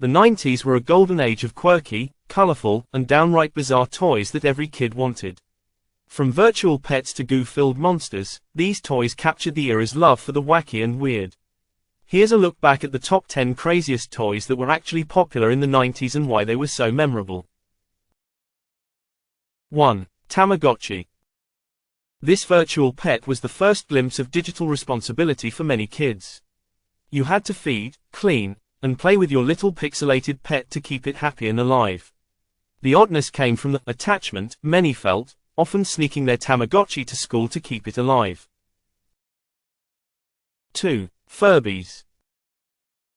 The 90s were a golden age of quirky, colorful, and downright bizarre toys that every kid wanted. From virtual pets to goo-filled monsters, these toys captured the era's love for the wacky and weird. Here's a look back at the top 10 craziest toys that were actually popular in the 90s and why they were so memorable. 1. Tamagotchi. This virtual pet was the first glimpse of digital responsibility for many kids. You had to feed, clean, and play with your little pixelated pet to keep it happy and alive. The oddness came from the attachment many felt, often sneaking their Tamagotchi to school to keep it alive. 2. Furbies.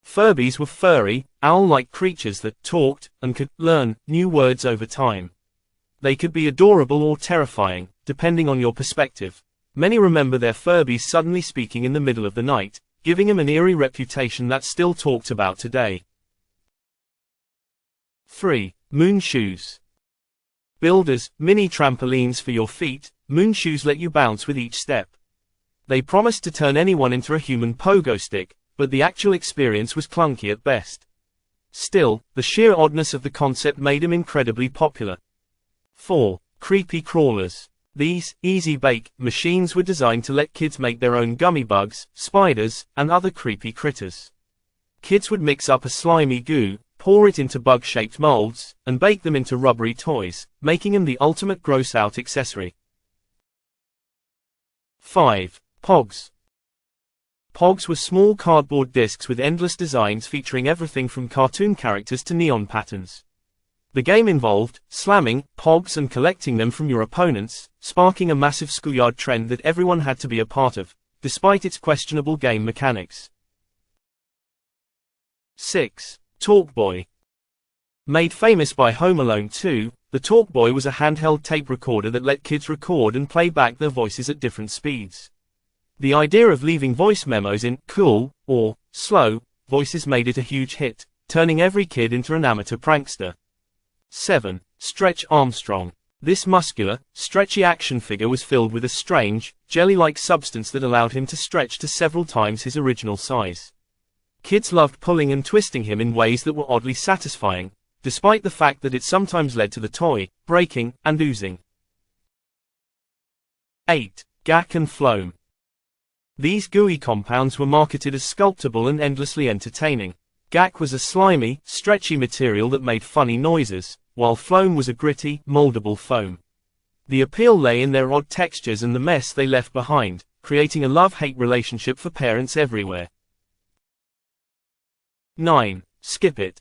Furbies were furry, owl-like creatures that talked and could learn new words over time. They could be adorable or terrifying, depending on your perspective. Many remember their Furbies suddenly speaking in the middle of the night, giving them an eerie reputation that's still talked about today. 3. Moon shoes. Billed as mini trampolines for your feet, moon shoes let you bounce with each step. They promised to turn anyone into a human pogo stick, but the actual experience was clunky at best. Still, the sheer oddness of the concept made them incredibly popular. 4. Creepy crawlers. These easy-bake machines were designed to let kids make their own gummy bugs, spiders, and other creepy critters. Kids would mix up a slimy goo, pour it into bug-shaped molds, and bake them into rubbery toys, making them the ultimate gross-out accessory. 5. Pogs. Pogs were small cardboard discs with endless designs featuring everything from cartoon characters to neon patterns. The game involved slamming pogs and collecting them from your opponents, sparking a massive schoolyard trend that everyone had to be a part of, despite its questionable game mechanics. 6. Talkboy. Made famous by Home Alone 2, the Talkboy was a handheld tape recorder that let kids record and play back their voices at different speeds. The idea of leaving voice memos in cool or slow voices made it a huge hit, turning every kid into an amateur prankster. 7. Stretch Armstrong. This muscular, stretchy action figure was filled with a strange, jelly-like substance that allowed him to stretch to several times his original size. Kids loved pulling and twisting him in ways that were oddly satisfying, despite the fact that it sometimes led to the toy breaking and oozing. 8. Gak and Floam. These gooey compounds were marketed as sculptable and endlessly entertaining. Gak was a slimy, stretchy material that made funny noises, while Floam was a gritty, moldable foam. The appeal lay in their odd textures and the mess they left behind, creating a love-hate relationship for parents everywhere. 9. Skip It.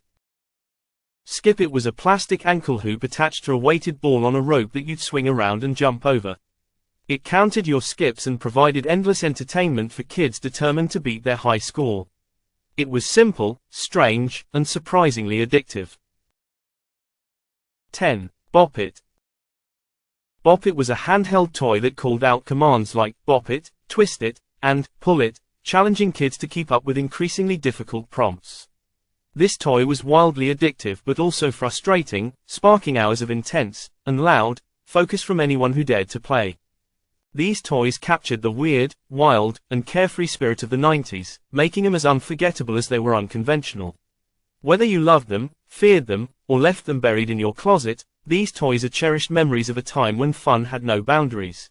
Skip It was a plastic ankle hoop attached to a weighted ball on a rope that you'd swing around and jump over. It counted your skips and provided endless entertainment for kids determined to beat their high score. It was simple, strange, and surprisingly addictive. 10. Bop It. Bop It was a handheld toy that called out commands like bop it, twist it, and pull it, challenging kids to keep up with increasingly difficult prompts. This toy was wildly addictive but also frustrating, sparking hours of intense, and loud, focus from anyone who dared to play. These toys captured the weird, wild, and carefree spirit of the 90s, making them as unforgettable as they were unconventional. Whether you loved them, feared them, or left them buried in your closet, these toys are cherished memories of a time when fun had no boundaries.